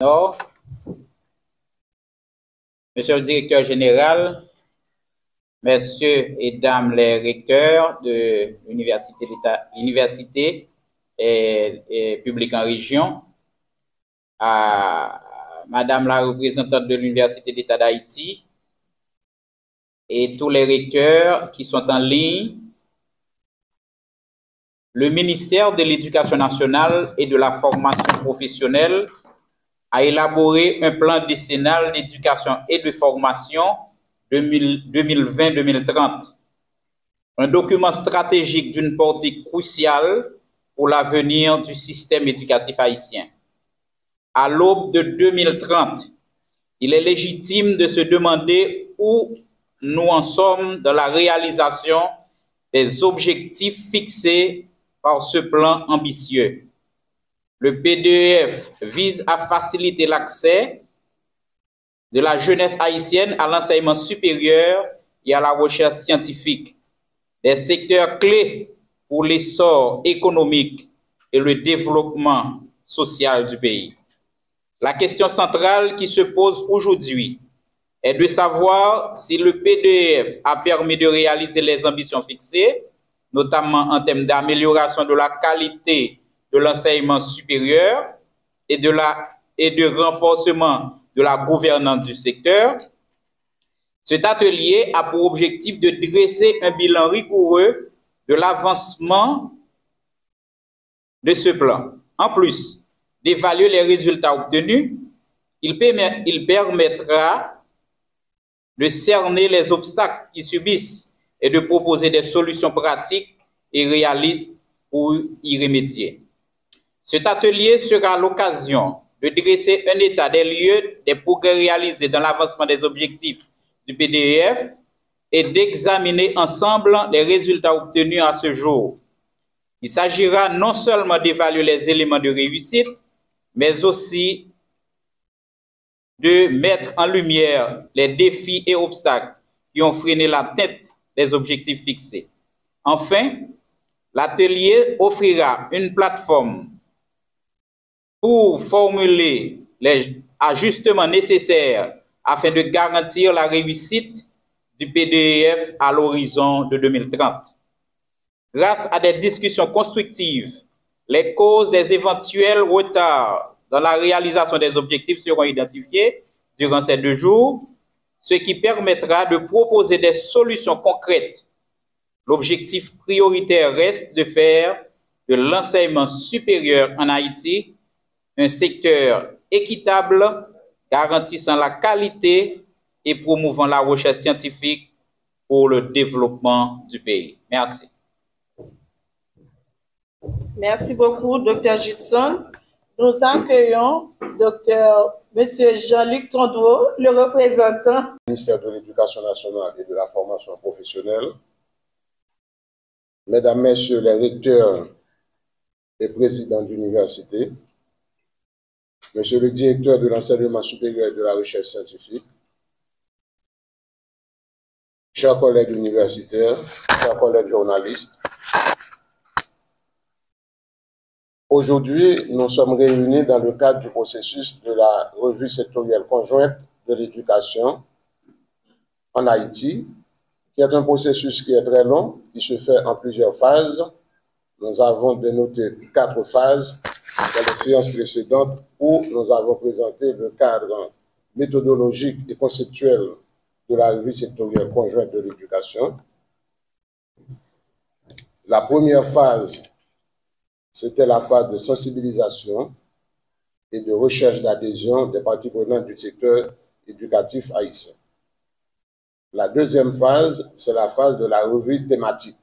Nord, Monsieur le directeur général, Messieurs et Dames les recteurs de l'université et publique en région, à Madame la représentante de l'Université d'État d'Haïti et tous les recteurs qui sont en ligne, le ministère de l'Éducation nationale et de la formation professionnelle a élaboré un plan décennal d'éducation et de formation 2020-2030, un document stratégique d'une portée cruciale pour l'avenir du système éducatif haïtien. À l'aube de 2030, il est légitime de se demander où nous en sommes dans la réalisation des objectifs fixés par ce plan ambitieux. Le PDEF vise à faciliter l'accès de la jeunesse haïtienne à l'enseignement supérieur et à la recherche scientifique, des secteurs clés pour l'essor économique et le développement social du pays. La question centrale qui se pose aujourd'hui est de savoir si le PDEF a permis de réaliser les ambitions fixées, notamment en termes d'amélioration de la qualité de l'enseignement supérieur et de renforcement de la gouvernance du secteur. Cet atelier a pour objectif de dresser un bilan rigoureux de l'avancement de ce plan. En plus d'évaluer les résultats obtenus, il permettra de cerner les obstacles qui subissent et de proposer des solutions pratiques et réalistes pour y remédier. Cet atelier sera l'occasion de dresser un état des lieux des progrès réalisés dans l'avancement des objectifs du PDEF et d'examiner ensemble les résultats obtenus à ce jour. Il s'agira non seulement d'évaluer les éléments de réussite, mais aussi de mettre en lumière les défis et obstacles qui ont freiné l'atteinte des objectifs fixés. Enfin, l'atelier offrira une plateforme pour formuler les ajustements nécessaires afin de garantir la réussite du PDEF à l'horizon de 2030. Grâce à des discussions constructives, les causes des éventuels retards dans la réalisation des objectifs seront identifiées durant ces 2 jours, ce qui permettra de proposer des solutions concrètes. L'objectif prioritaire reste de faire de l'enseignement supérieur en Haïti un secteur équitable, garantissant la qualité et promouvant la recherche scientifique pour le développement du pays. Merci. Merci beaucoup, Dr. Judson. Nous accueillons Monsieur Jean-Luc Tondreau, le représentant du ministère de l'Éducation nationale et de la formation professionnelle, Mesdames, Messieurs les recteurs et présidents d'université, Monsieur le directeur de l'enseignement supérieur et de la recherche scientifique, chers collègues universitaires, chers collègues journalistes, aujourd'hui, nous sommes réunis dans le cadre du processus de la revue sectorielle conjointe de l'éducation en Haïti, qui est un processus qui est très long, qui se fait en plusieurs phases. Nous avons dénoté 4 phases dans les séances précédentes où nous avons présenté le cadre méthodologique et conceptuel de la revue sectorielle conjointe de l'éducation. La première phase, c'était la phase de sensibilisation et de recherche d'adhésion des parties prenantes du secteur éducatif haïtien. La deuxième phase, c'est la phase de la revue thématique,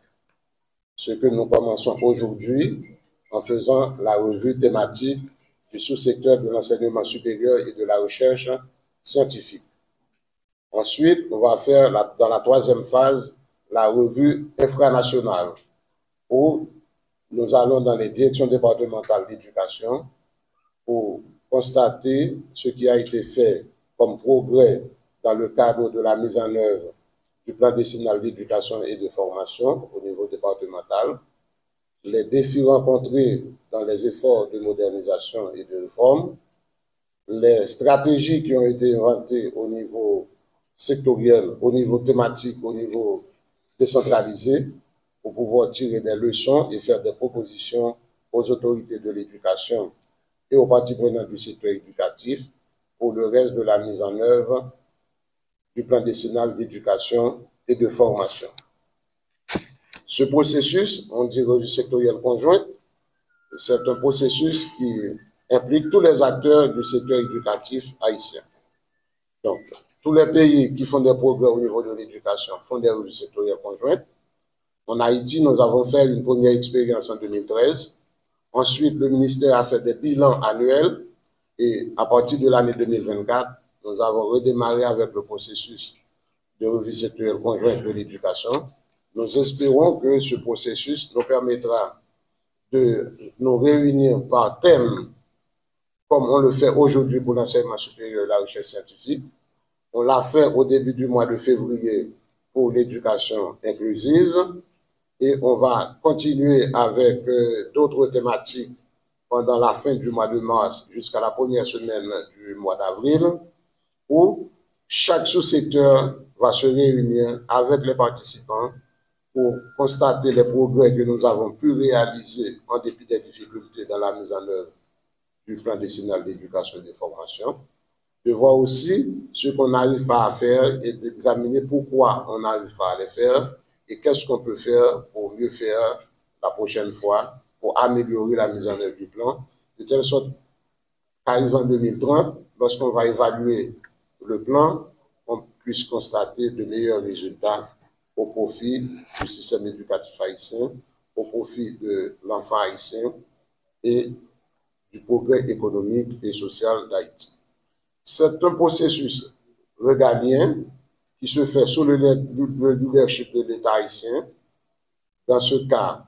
ce que nous commençons aujourd'hui en faisant la revue thématique du sous-secteur de l'enseignement supérieur et de la recherche scientifique. Ensuite, on va faire dans la troisième phase la revue infranationale, où nous allons dans les directions départementales d'éducation pour constater ce qui a été fait comme progrès dans le cadre de la mise en œuvre du plan décennal d'éducation et de formation au niveau départemental, les défis rencontrés dans les efforts de modernisation et de réforme, les stratégies qui ont été inventées au niveau sectoriel, au niveau thématique, au niveau décentralisé, pour pouvoir tirer des leçons et faire des propositions aux autorités de l'éducation et aux parties prenantes du secteur éducatif pour le reste de la mise en œuvre du plan décennal d'éducation et de formation. Ce processus, on dit revue sectorielle conjointe, c'est un processus qui implique tous les acteurs du secteur éducatif haïtien. Donc, tous les pays qui font des progrès au niveau de l'éducation font des revues sectorielles conjointes. En Haïti, nous avons fait une première expérience en 2013. Ensuite, le ministère a fait des bilans annuels et à partir de l'année 2024, nous avons redémarré avec le processus de revue sectorielle conjointe de l'éducation. Nous espérons que ce processus nous permettra de nous réunir par thème, comme on le fait aujourd'hui pour l'enseignement supérieur et la recherche scientifique. On l'a fait au début du mois de février pour l'éducation inclusive et on va continuer avec d'autres thématiques pendant la fin du mois de mars jusqu'à la première semaine du mois d'avril, où chaque sous-secteur va se réunir avec les participants pour constater les progrès que nous avons pu réaliser en dépit des difficultés dans la mise en œuvre du plan décennal d'éducation et de formation, de voir aussi ce qu'on n'arrive pas à faire et d'examiner pourquoi on n'arrive pas à les faire et qu'est-ce qu'on peut faire pour mieux faire la prochaine fois, pour améliorer la mise en œuvre du plan, de telle sorte qu'arrivant en 2030, lorsqu'on va évaluer le plan, on puisse constater de meilleurs résultats au profit du système éducatif haïtien, au profit de l'enfant haïtien et du progrès économique et social d'Haïti. C'est un processus régalien qui se fait sous le leadership de l'État haïtien. Dans ce cas,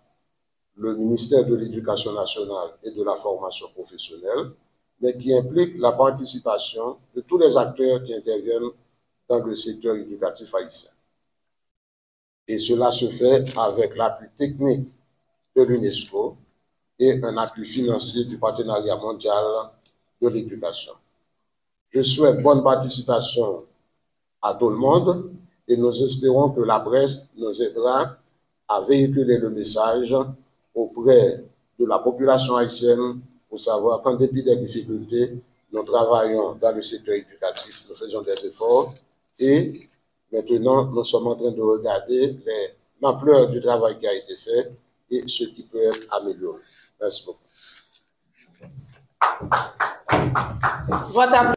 le ministère de l'Éducation nationale et de la formation professionnelle, mais qui implique la participation de tous les acteurs qui interviennent dans le secteur éducatif haïtien. Et cela se fait avec l'appui technique de l'UNESCO et un appui financier du partenariat mondial de l'éducation. Je souhaite bonne participation à tout le monde et nous espérons que la presse nous aidera à véhiculer le message auprès de la population haïtienne pour savoir qu'en dépit des difficultés, nous travaillons dans le secteur éducatif, nous faisons des efforts et maintenant, nous sommes en train de regarder l'ampleur du travail qui a été fait et ce qui peut être amélioré. Merci beaucoup. Votre